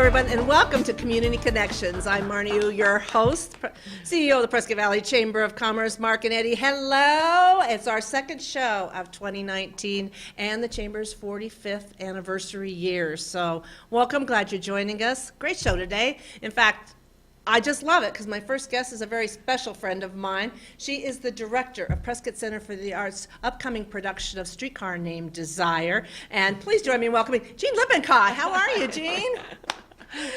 everyone, and welcome to Community Connections. I'm Marnie Yu, your host, CEO of the Prescott Valley Chamber of Commerce. Mark and Eddie, hello. It's our second show of 2019 and the Chamber's 45th anniversary year. So welcome, glad you're joining us. Great show today. In fact, I just love it because my first guest is a very special friend of mine. She is the director of Prescott Center for the Arts' upcoming production of Streetcar Named Desire. And please join me in welcoming Jean Lippincott. How are you, Jean?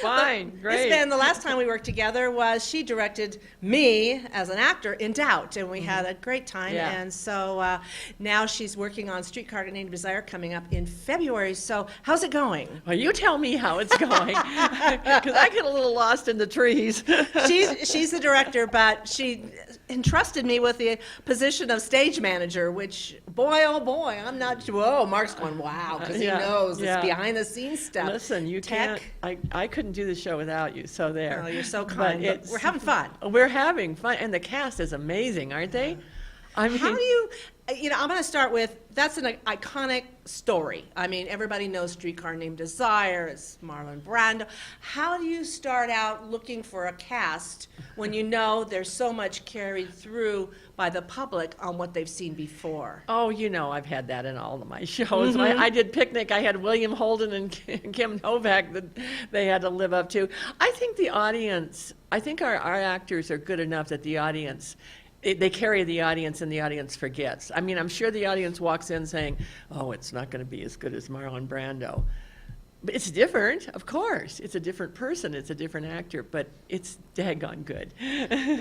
Fine, great. It's been the last time we worked together was she directed me as an actor in Doubt, and we had a great time. Yeah. And so now she's working on Streetcar Named Desire coming up in February. So how's it going? Well, you tell me how it's going, because I get a little lost in the trees. She's the director, but she entrusted me with the position of stage manager, which, boy, oh boy, I'm not, whoa, Mark's going, wow, because he knows it's behind the scenes stuff. Listen, you Tech. can't, I couldn't do the show without you, so there. Oh, you're so kind. But we're having fun. We're having fun, and the cast is amazing, aren't they? I mean, How do you, I'm going to start with, that's an iconic story. I mean, everybody knows Streetcar Named Desire, it's Marlon Brando. How do you start out looking for a cast when you know there's so much carried through by the public on what they've seen before? Oh, I've had that in all of my shows. I did Picnic. I had William Holden and Kim Novak that they had to live up to. I think the audience, I think our actors are good enough that the audience, they carry the audience and the audience forgets. I mean, I'm sure the audience walks in saying, oh, it's not going to be as good as Marlon Brando. But it's different, of course. It's a different person. It's a different actor, but it's daggone good.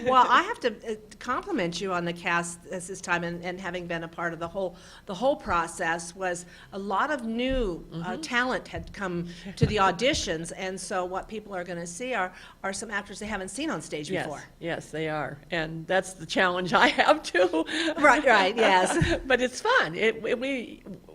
Well, I have to compliment you on the cast this time, and having been a part of the whole process, was a lot of new talent had come to the auditions, and so what people are going to see are some actors they haven't seen on stage before. Yes, they are, and that's the challenge I have too. Right, yes. But it's fun.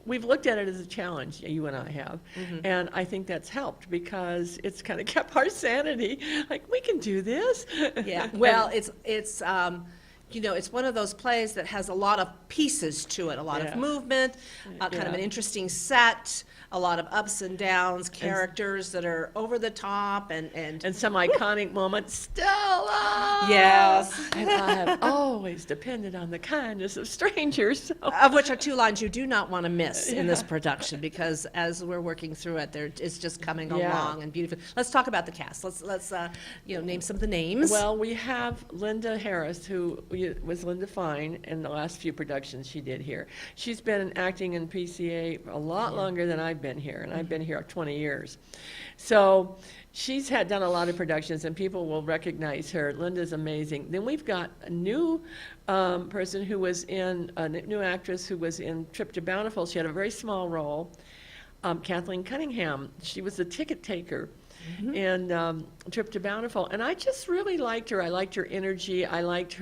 We've looked at it as a challenge, you and I have, and I think that's helped because it's kind of kept our sanity. Like, we can do this. Yeah. Well, it's one of those plays that has a lot of pieces to it, a lot of movement, kind of an interesting set, a lot of ups and downs, characters that are over the top, and some iconic moments. Stella! Yes. And I have always depended on the kindness of strangers. So. Of which are two lines you do not want to miss in this production, because as we're working through it, it's just coming along and beautiful. Let's talk about the cast. Let's name some of the names. Well, we have Linda Harris, who was Linda Fine in the last few productions she did here. She's been acting in PCA a lot longer than I've been here, and I've been here 20 years. So she's done a lot of productions, and people will recognize her. Linda's amazing. Then we've got a new person who was a new actress who was in Trip to Bountiful. She had a very small role. Kathleen Cunningham. She was the ticket taker in Trip to Bountiful, and I just really liked her. I liked her energy. I liked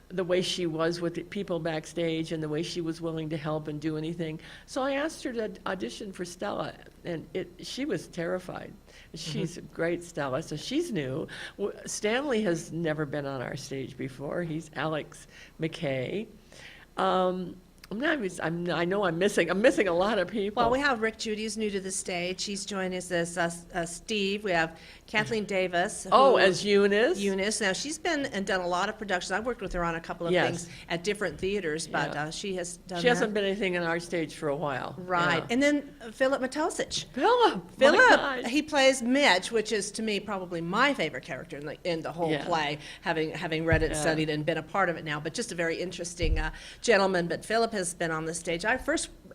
the way she was with the people backstage and the way she was willing to help and do anything. So I asked her to audition for Stella, and she was terrified. She's a great Stella, so she's new. Stanley has never been on our stage before. He's Alex McKay. I know I'm missing a lot of people. Well, we have Rick Judy, who's new to the stage. He's joined us as Steve. We have Kathleen Davis. As Eunice. Eunice. Now, she's been and done a lot of productions. I've worked with her on a couple of things at different theaters, but she has done She hasn't been anything on our stage for a while. Right. Yeah. And then Philip Matosic. Philip, he plays Mitch, which is, to me, probably my favorite character in the whole play, having read it, studied, and been a part of it now. But just a very interesting gentleman. But Philip has been on the stage.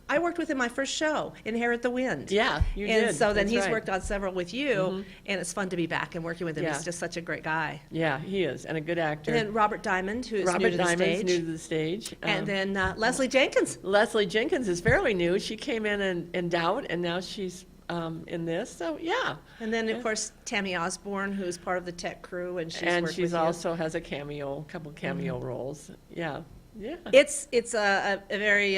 I worked with him my first show, Inherit the Wind. Yeah, you did. And so then That's he's right. worked on several with you, and it's fun to be back and working with him. Yeah. He's just such a great guy. Yeah, he is, and a good actor. And then Robert Diamond, who is new to the stage. new to the stage. And then Leslie Jenkins. Leslie Jenkins is fairly new. She came in Doubt, and now she's in this. So yeah. And then of course Tammy Osborne, who's part of the tech crew, and she's also has a couple cameo roles. Yeah. Yeah. It's a very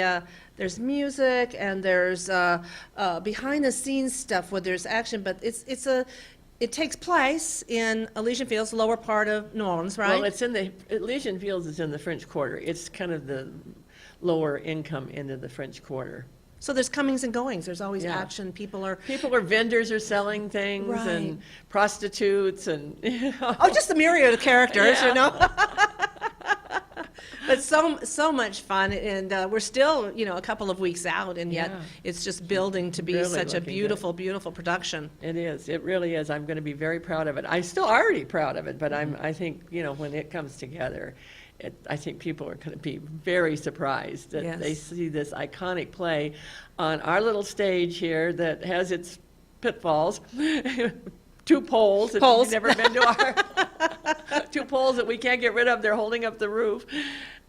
there's music and there's behind the scenes stuff where there's action, but it takes place in Elysian Fields, the lower part of New Orleans, right? Well, it's in the Elysian Fields is in the French Quarter. It's kind of the lower income end of the French Quarter. So there's comings and goings. There's always Yeah. action. People are, Vendors are selling things Right. and prostitutes and, oh, just the myriad of characters, Yeah. you know? But so much fun, and we're still, a couple of weeks out, and yet Yeah. it's just building to be Really such a looking good. beautiful, beautiful production. It is. It really is. I'm going to be very proud of it. I'm still already proud of it, but I think, when it comes together, I think people are going to be very surprised that they Yes. see this iconic play on our little stage here that has its pitfalls. 2 poles. If Poles. you've never been to our 2 poles that we can't get rid of. They're holding up the roof.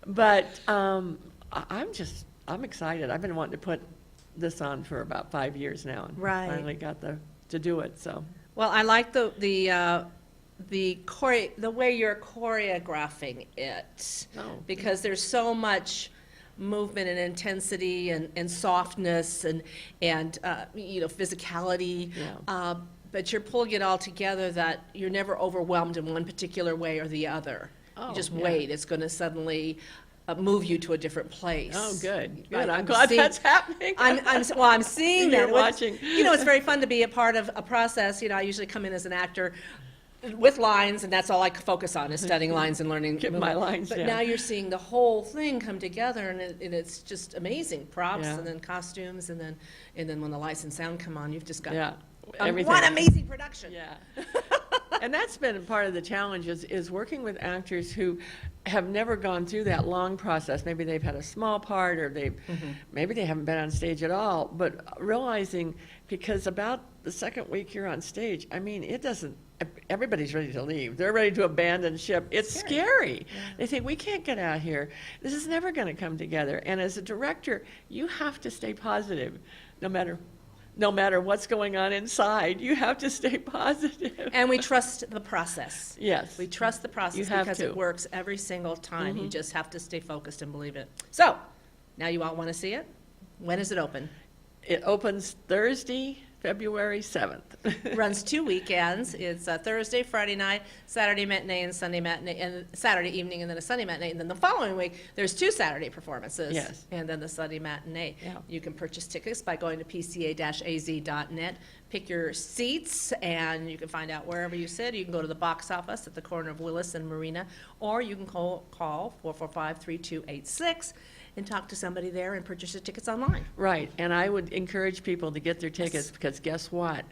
But I'm excited. I've been wanting to put this on for about 5 years now, and Right. finally got to do it. So Well, I like the way you're choreographing it, Oh. because there's so much movement and intensity and softness and physicality. Yeah. But you're pulling it all together that you're never overwhelmed in one particular way or the other. Oh, You just yeah. wait. It's going to suddenly move you to a different place. Oh, good. Right, I'm glad seeing- that's happening. I'm seeing You're that. watching. It's very fun to be a part of a process. I usually come in as an actor with lines, and that's all I focus on is studying lines and learning. Get my lines But down. now you're seeing the whole thing come together, and it's just amazing. Props, Yeah. and then costumes, and then when the lights and sound come on, you've just got Yeah. one amazing production. Yeah. And that's been part of the challenge is working with actors who have never gone through that long process. Maybe they've had a small part, or maybe they haven't been on stage at all, but realizing, because about the second week you're on stage, everybody's ready to leave. They're ready to abandon ship. It's scary. They think, we can't get out here. This is never going to come together. And as a director, you have to stay positive, no matter what's going on inside. You have to stay positive. And we trust the process. Yes. We trust the process You have because to. it works every single time. You just have to stay focused and believe it. So, now you all want to see it? When is it open? It opens Thursday, February 7th. Runs 2 weekends. It's a Thursday, Friday night, Saturday matinee, and Sunday matinee, and Saturday evening, and then a Sunday matinee. And then the following week, there's 2 Saturday performances. Yes. And then the Sunday matinee. Yeah. You can purchase tickets by going to pca-az.net. Pick your seats, and you can find out wherever you sit. You can go to the box office at the corner of Willis and Marina, or you can call 445-3286 and talk to somebody there and purchase your tickets online. Right, and I would encourage people to get their tickets, because guess what?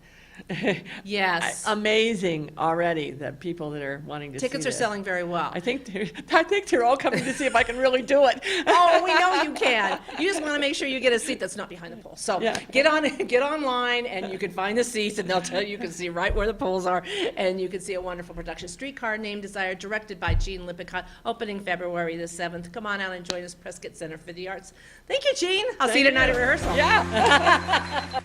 Yes. Amazing already, the people that are wanting to see Tickets are this. selling very well. I think they're all coming to see if I can really do it. Oh, we know you can. You just want to make sure you get a seat that's not behind the pole. So Yeah. get online, and you can find the seats, and they'll tell you can see right where the poles are, and you can see a wonderful production. Streetcar Named Desire, directed by Gene Lippincott, opening February the 7th. Come on out and join us, Prescott Center for the Arts. Thank you, Gene. I'll see you tonight at rehearsal. Yeah.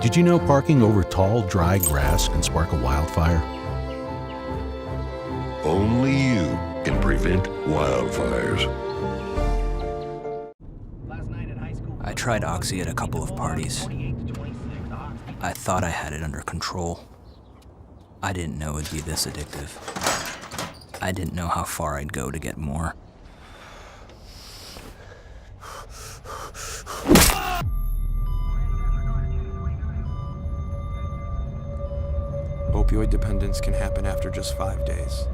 Did you know parking over tall, dry grass can spark a wildfire? Only you can prevent wildfires. I tried Oxy at a couple of parties. I thought I had it under control. I didn't know it'd be this addictive. I didn't know how far I'd go to get more. Opioid dependence can happen after just 5 days.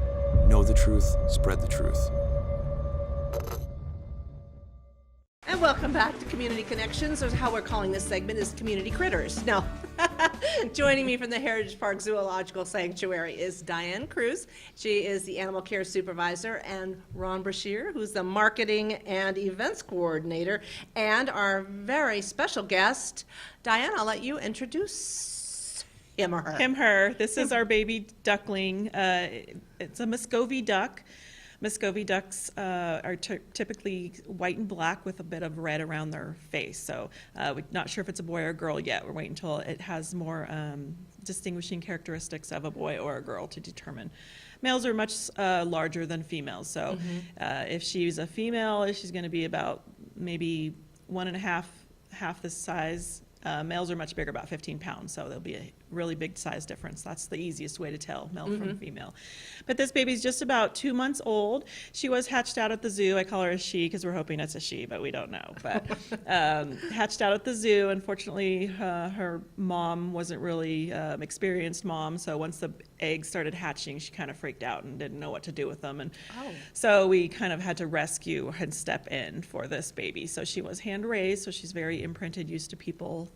Know the truth, spread the truth. And welcome back to Community Connections, or how we're calling this segment is Community Critters. Now, joining me from the Heritage Park Zoological Sanctuary is Diane Cruz. She is the Animal Care Supervisor, and Ron Brashear, who's the Marketing and Events Coordinator, and our very special guest. Diane, I'll let you introduce him or her. Him, her. This is our baby duckling. It's a Muscovy duck. Muscovy ducks are typically white and black with a bit of red around their face. So we're not sure if it's a boy or a girl yet. We're waiting until it has more distinguishing characteristics of a boy or a girl to determine. Males are much larger than females, so if she's a female, she's going to be about maybe 1.5 half the size. Males are much bigger, about 15 pounds, so there'll be a really big size difference. That's the easiest way to tell male from female. But this baby's just about 2 months old. She was hatched out at the zoo. I call her a she because we're hoping it's a she, but we don't know. But hatched out at the zoo. Unfortunately, her mom wasn't really experienced mom, so once the eggs started hatching, she kind of freaked out and didn't know what to do with them. And so we kind of had to rescue and step in for this baby. So she was hand raised, so she's very imprinted, used to people.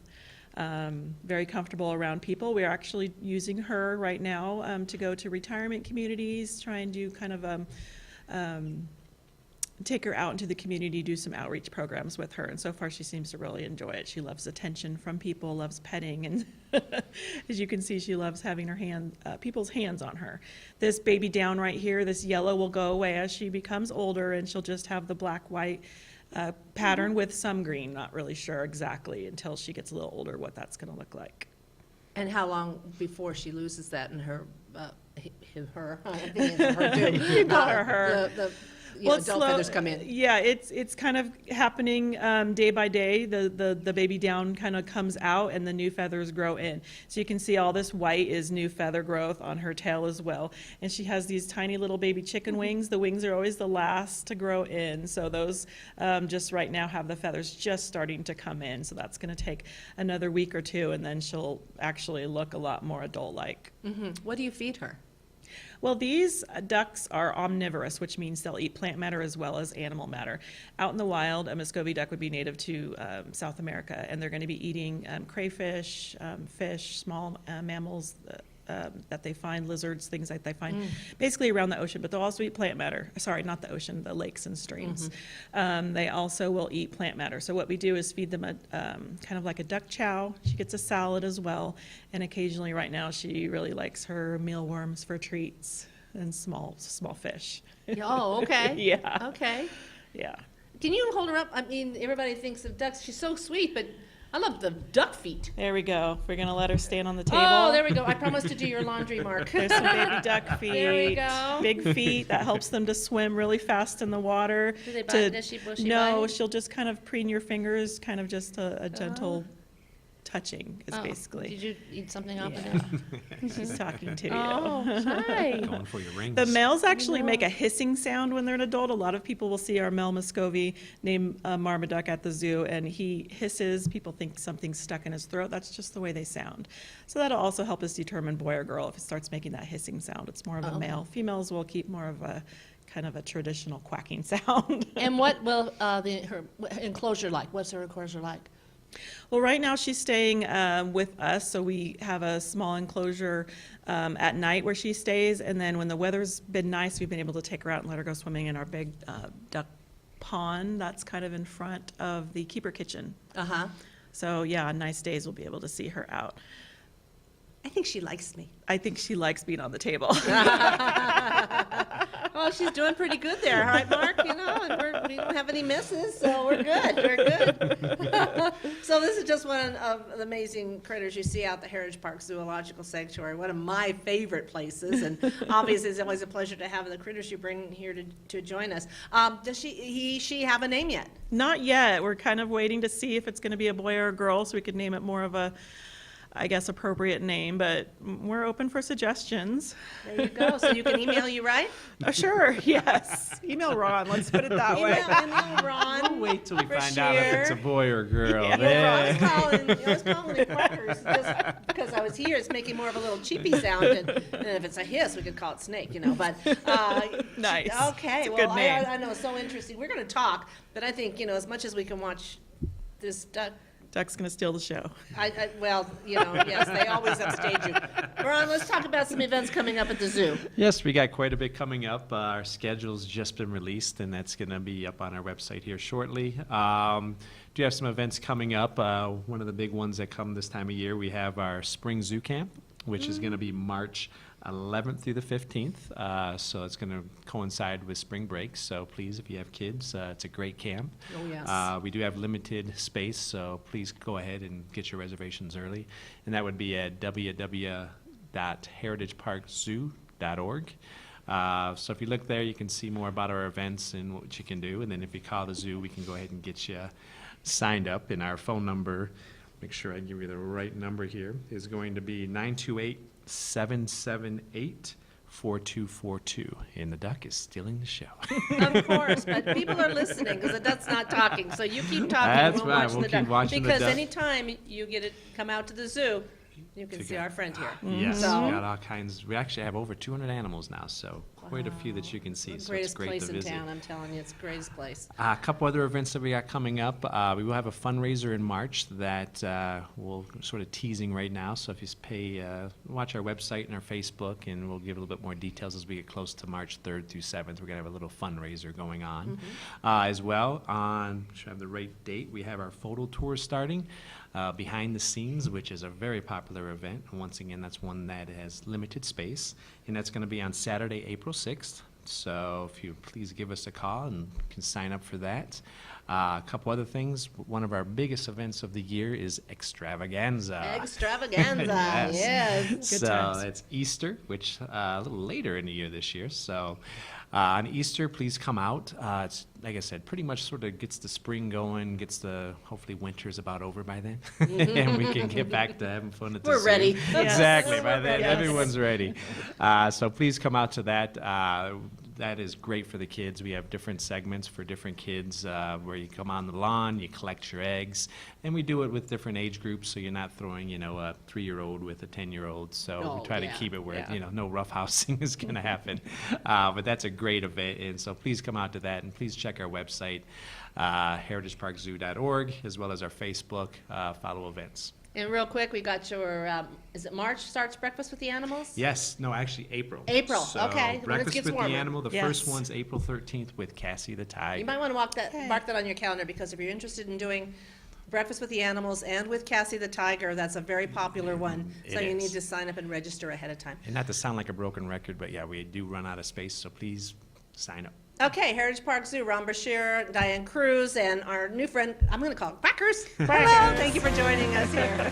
Very comfortable around people. We're actually using her right now to go to retirement communities, try and do kind of take her out into the community, do some outreach programs with her. And so far, she seems to really enjoy it. She loves attention from people, loves petting, and as you can see, she loves having her people's hands on her. This baby down right here, this yellow will go away as she becomes older, and she'll just have the black-white pattern with some green. Not really sure exactly until she gets a little older what that's going to look like. And how long before she loses that in her, I think it's her too. You call her her. The adult feathers come in. Yeah, it's kind of happening day by day. The baby down kind of comes out and the new feathers grow in. So you can see all this white is new feather growth on her tail as well. And she has these tiny little baby chicken wings. The wings are always the last to grow in. So those just right now have the feathers just starting to come in. So that's going to take another week or two, and then she'll actually look a lot more adult-like. What do you feed her? Well, these ducks are omnivorous, which means they'll eat plant matter as well as animal matter. Out in the wild, a Muscovy duck would be native to South America, and they're going to be eating crayfish, fish, small mammals that they find, lizards, things like they find basically around the ocean, but they'll also eat plant matter. Sorry, not the ocean, the lakes and streams. They also will eat plant matter. So what we do is feed them a kind of like a duck chow. She gets a salad as well, and occasionally right now she really likes her mealworms for treats and small fish. Oh, okay. Yeah. Okay. Yeah. Can you hold her up? I mean, everybody thinks of ducks. She's so sweet, but I love the duck feet. There we go. We're going to let her stand on the table. Oh, there we go. I promised to do your laundry, Mark. There's some baby duck feet. There we go. Big feet. That helps them to swim really fast in the water. Do they bite? Will she No, bite? she'll just kind of preen your fingers, kind of just a gentle touching is basically. Did you eat something off of it? She's talking to you. Oh, hi. Going for your rings. The males actually make a hissing sound when they're an adult. A lot of people will see our male Muscovy named Marmaduke at the zoo, and he hisses. People think something's stuck in his throat. That's just the way they sound. So that'll also help us determine boy or girl if it starts making that hissing sound. It's more of a male. Females will keep more of a kind of a traditional quacking sound. And what will her enclosure like? What's her enclosure like? Well, right now she's staying with us, so we have a small enclosure at night where she stays, and then when the weather's been nice, we've been able to take her out and let her go swimming in our big duck pond that's kind of in front of the keeper kitchen. So yeah, on nice days we'll be able to see her out. I think she likes me. I think she likes being on the table. Well, she's doing pretty good there, right, Mark? You know, and we don't have any misses, so we're good. We're good. So this is just one of the amazing critters you see out the Heritage Park Zoological Sanctuary, one of my favorite places, and obviously it's always a pleasure to have the critters you bring here to join us. Does she have a name yet? Not yet. We're kind of waiting to see if it's going to be a boy or a girl, so we could name it more of a, I guess, appropriate name, but we're open for suggestions. There you go. So you can email you, right? Sure, yes. Email Ron, let's put it that way. Email Ron. Wait till we for find out if it's a sure. boy or girl. Yeah. Yeah, I was calling it quackers just because I was here. It's making more of a little cheepy sound, and if it's a hiss, we could call it snake, you know. But Nice. Okay, It's a well, good name. I know it's so interesting. We're going to talk, but I think as much as we can watch this duck. Duck's going to steal the show. Well, yes, they always upstage you. Ron, let's talk about some events coming up at the zoo. Yes, we got quite a bit coming up. Our schedule's just been released, and that's going to be up on our website here shortly. Do have some events coming up. One of the big ones that come this time of year, we have our Spring Zoo Camp, which is going to be March 11th through the 15th. So it's going to coincide with spring break. So please, if you have kids, it's a great camp. Oh, yes. We do have limited space, so please go ahead and get your reservations early. And that would be at www.heritageparkzoo.org. So if you look there, you can see more about our events and what you can do. And then if you call the zoo, we can go ahead and get you signed up. And our phone number, make sure I give you the right number here, is going to be 928-778-4242. And the duck is stealing the show. Of course, but people are listening because the duck's not talking. So you keep talking. That's we'll right, watch we'll the keep duck. watching the Because duck. anytime you get to come out to the zoo, you can see our friend here. Yes, So- we got all kinds. We actually have over 200 animals now, so quite a few that you can see. So it's Greatest great place to in visit. town, I'm telling you, it's the greatest place. A couple other events that we got coming up. We will have a fundraiser in March that we're sort of teasing right now. So if you watch our website and our Facebook, and we'll give a little bit more details as we get close to March 3rd through 7th. We're going to have a little fundraiser going on. As well, on, should I have the right date, we have our photo tour starting. Behind the Scenes, which is a very popular event. And once again, that's one that has limited space. And that's going to be on Saturday, April 6th. So if you please give us a call and you can sign up for that. A couple other things. One of our biggest events of the year is Extravaganza. Extravaganza, Yes. yes. So times. it's Easter, which a little later in the year this year. So on Easter, please come out. It's, like I said, pretty much sort of gets the spring going, hopefully winter's about over by then. And we can get back to having fun at the We're zoo. ready. Exactly, by then Yes. everyone's ready. So please come out to that. That is great for the kids. We have different segments for different kids where you come on the lawn, you collect your eggs, and we do it with different age groups, so you're not throwing, a 3-year-old with a 10-year-old. So Oh, we try to yeah, keep it where, yeah. no roughhousing is going to happen. But that's a great event, and so please come out to that, and please check our website, heritageparkzoo.org, as well as our Facebook, follow events. And real quick, we got your, is it March starts Breakfast with the Animals? Yes, no, actually April. April, So okay, when it Breakfast gets with warmer. the Animal, the Yes. first one's April 13th with Cassie the Tiger. You might want to mark that on your calendar, because if you're interested in doing Breakfast with the Animals and with Cassie the Tiger, that's a very popular one. So It you need is. to sign up and register ahead of time. And not to sound like a broken record, but yeah, we do run out of space, so please sign up. Okay, Heritage Park Zoo, Ron Bashir, Diane Cruz, and our new friend, I'm going to call it Crackers. Hello, thank you for joining us here.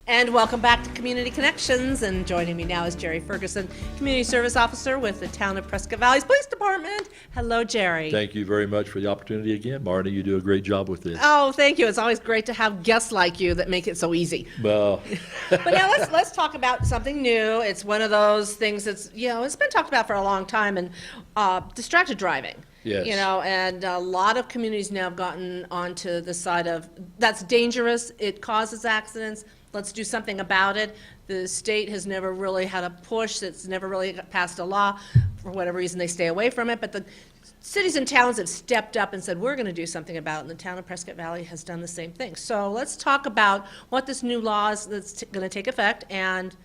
And welcome back to Community Connections, and joining me now is Jerry Ferguson, Community Service Officer with the Town of Prescott Valley's Police Department. Hello, Jerry. Thank you very much for the opportunity again. Marnie, you do a great job with this. Oh, thank you. It's always great to have guests like you that make it so easy. Well, But now let's talk about something new. It's one of those things that's, it's been talked about for a long time, and distracted driving. Yes. And a lot of communities now have gotten onto the side of, that's dangerous, it causes accidents, let's do something about it. The state has never really had a push, it's never really passed a law. For whatever reason, they stay away from it, but the cities and towns have stepped up and said, we're going to do something about it, and the town of Prescott Valley has done the same thing. So let's talk about what this new law is that's going to take effect, and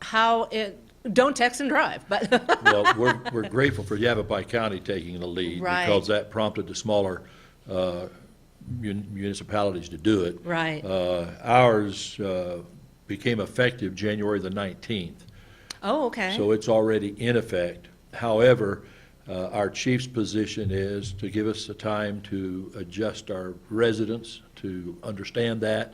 how it, don't text and drive, but. well, we're grateful for Yavapai County taking the lead. Right. Because that prompted the smaller municipalities to do it. Right. Ours became effective January the 19th. Oh, okay. So it's already in effect. However, our chief's position is to give us the time to adjust our residents to understand that.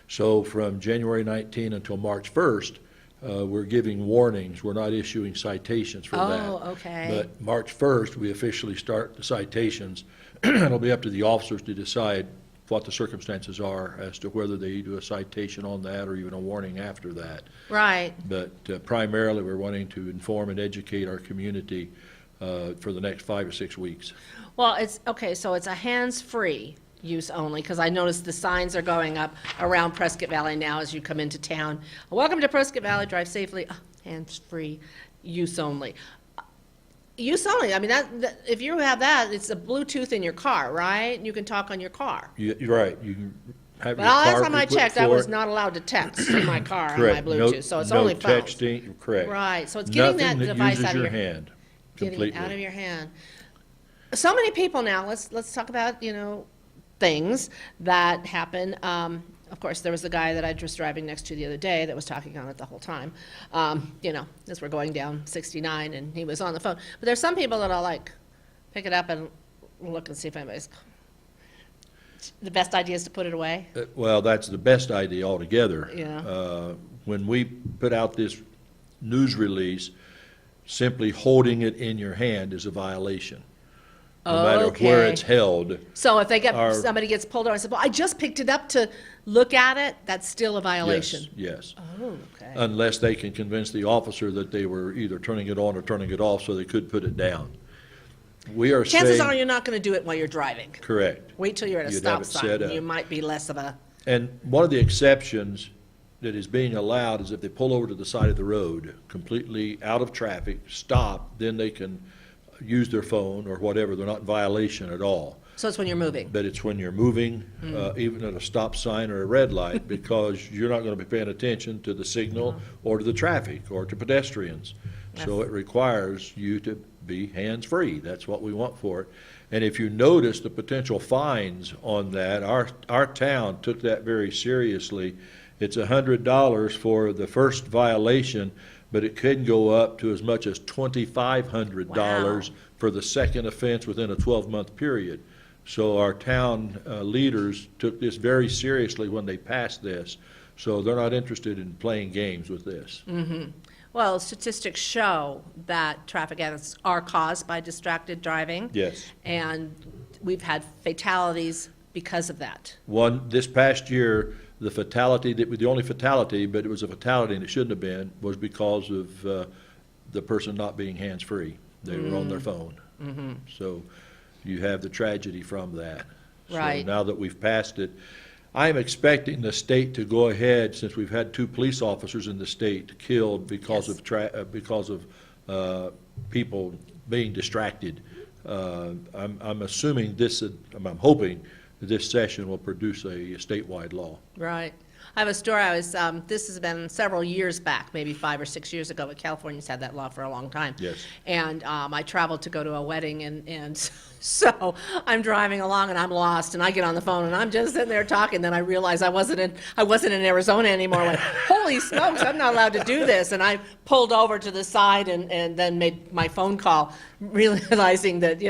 So from January 19 until March 1st, we're giving warnings. We're not issuing citations for that. Oh, okay. But March 1st, we officially start the citations. It'll be up to the officers to decide what the circumstances are as to whether they do a citation on that or even a warning after that. Right. But primarily, we're wanting to inform and educate our community for the next 5 or 6 weeks. Well, it's, okay, so it's a hands-free use only, because I noticed the signs are going up around Prescott Valley now as you come into town. Welcome to Prescott Valley, drive safely, hands-free, use only. Use only, I mean, that, if you have that, it's a Bluetooth in your car, right? You can talk on your car. You're right, you can have But your car last time I equipped checked, I for was it. not allowed to text in my car on my Correct. No- Bluetooth, so it's only No phones. texting, correct. Right, so it's getting that device out of your hand getting completely. it out of your hand. So many people now, let's talk about, things that happen. Of course, there was the guy that I was driving next to the other day that was talking on it the whole time, as we're going down 69 and he was on the phone. But there's some people that'll pick it up and look and see if anybody's, the best idea is to put it away. Well, that's the best idea altogether. Yeah. When we put out this news release, simply holding it in your hand is a violation. No matter where Okay. it's held. So if Our- somebody gets pulled over and said, well, I just picked it up to look at it, that's still a violation? Yes. Oh, okay. Unless they can convince the officer that they were either turning it on or turning it off so they could put it down. We are saying. Chances are you're not going to do it while you're driving. Correct. Wait till you're at a You'd have stop it sign. set up. You might be less of a, And one of the exceptions that is being allowed is if they pull over to the side of the road, completely out of traffic, stop, then they can use their phone or whatever. They're not in violation at all. so it's when you're moving. But it's when you're moving, even at a stop sign or a red light, because you're not going to be paying attention to the signal or to the traffic or to pedestrians. So it requires you to be hands-free. That's what we want for it. And if you notice the potential fines on that, our town took that very seriously. It's $100 for the first violation, but it could go up to as much as $2,500 Wow. for the second offense within a 12-month period. So our town leaders took this very seriously when they passed this. So they're not interested in playing games with this. Well, statistics show that traffic accidents are caused by distracted driving. Yes. And we've had fatalities because of that. This past year, the only fatality, but it was a fatality and it shouldn't have been, was because of the person not being hands-free. They were on their phone. So you have the tragedy from that. Right. So now that we've passed it, I'm expecting the state to go ahead, since we've had 2 police officers in the state killed because of people being distracted. I'm assuming I'm hoping that this session will produce a statewide law. Right. I have a story. This has been several years back, maybe 5 or 6 years ago, but California's had that law for a long time. Yes. And I traveled to go to a wedding, and so I'm driving along and I'm lost, and I get on the phone and I'm just sitting there talking. Then I realize I wasn't in Arizona anymore. I'm like, holy smokes, I'm not allowed to do this. And I pulled over to the side and then made my phone call, realizing that,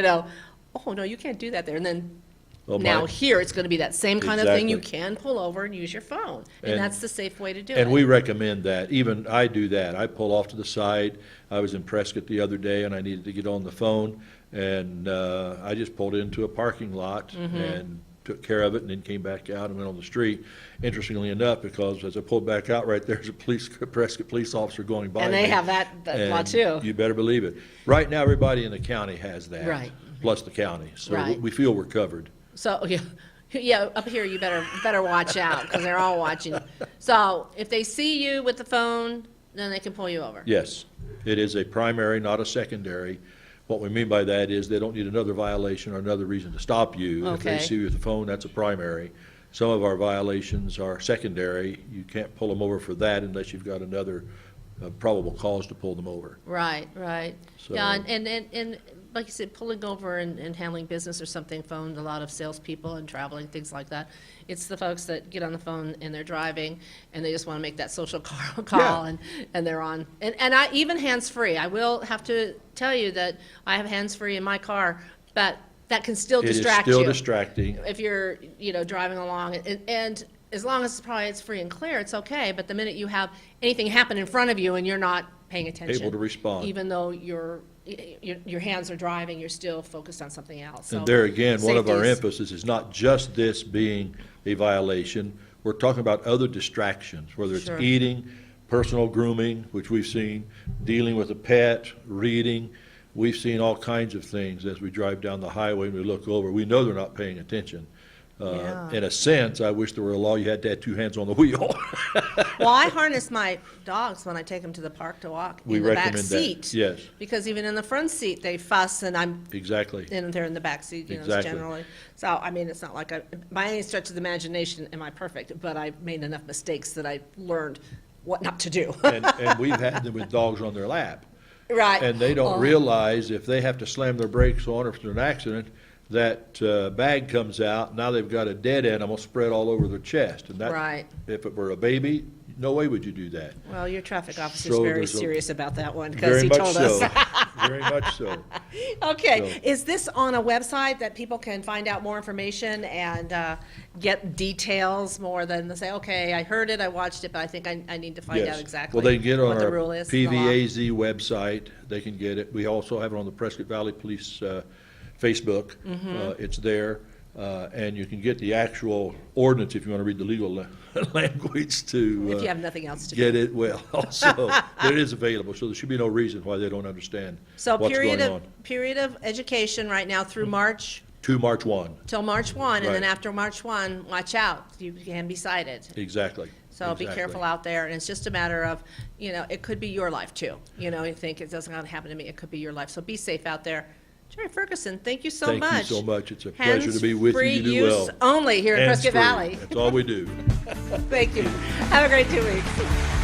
oh, no, you can't do that there. And then Well, now here, it's going to be that same kind of thing. You Exactly. can pull over and use your phone, and And- that's the safe way to do it. And we recommend that. Even I do that. I pull off to the side. I was in Prescott the other day and I needed to get on the phone. And I just pulled into a parking lot Mm-hmm. and took care of it and then came back out and went on the street. Interestingly enough, because as I pulled back out, right there's a Prescott police officer going by And they me. have that law And too. You better believe it. Right now, everybody in the county has that. Right. Plus the county. So Right. we feel we're covered. So, yeah, up here, you better watch out, because they're all watching. So if they see you with the phone, then they can pull you over. Yes, it is a primary, not a secondary. What we mean by that is they don't need another violation or another reason to stop you. If they Okay. see you with the phone, that's a primary. Some of our violations are secondary. You can't pull them over for that unless you've got another probable cause to pull them over. Right, right. So- Yeah, and like you said, pulling over and handling business or something, phone, a lot of salespeople and traveling, things like that. It's the folks that get on the phone and they're driving and they just want to make that social call and they're on. And I, even hands-free, I will have to tell you that I have hands-free in my car, but that can still It is distract you. still distracting. If you're, driving along, and as long as it's free and clear, it's okay, but the minute you have anything happen in front of you and you're not paying attention. Able to respond. Even though your hands are driving, you're still focused on something else. So And there again, one of our safety is- emphasis is not just this being a violation. We're talking about other distractions, whether it's Sure. eating, personal grooming, which we've seen, dealing with a pet, reading. We've seen all kinds of things as we drive down the highway and we look over. We know they're not paying attention. Yeah. In a sense, I wish there were a law you had to have two hands on the wheel. Well, I harness my dogs when I take them to the park to walk We in the back recommend that, seat. yes. Because even in the front seat, they fuss, and Exactly. they're in the back seat, Exactly. generally. So, I mean, it's not like by any stretch of the imagination am I perfect, but I've made enough mistakes that I learned what not to do. And we've had them with dogs on their lap. Right. And they don't realize if they have to slam their brakes on or if there's an accident, that bag comes out, now they've got a dead animal spread all over their chest. And that, Right. if it were a baby, no way would you do that. Well, your traffic officer's So very there's a- serious about that one, because Very he much told us. so. Very much so. Okay, So- is this on a website that people can find out more information and get details more than to say, okay, I heard it, I watched it, but I think I need to find out Yes. exactly Well, they can get it what on the our rule is. the law. PVAZ website. They can get it. We also have it on the Prescott Valley Police Facebook. Mm-hmm. It's there. And you can get the actual ordinance if you want to read the legal language to. If you have nothing else to do. Get it, well, also, it is available, so there should be no reason why they don't understand So what's going on. period of education right now through March, To March 1, till March 1, and then Right. after March 1, watch out, you can be cited. exactly. So be Exactly. careful out there, and it's just a matter of, it could be your life too. You think it doesn't have to happen to me, it could be your life. So be safe out there. Jerry Ferguson, thank you so much. Thank you so much. It's a pleasure to be with you. You do Hands-free well. use only here in Prescott Hands-free. Valley. That's all we do. Thank you. Have a great 2 weeks.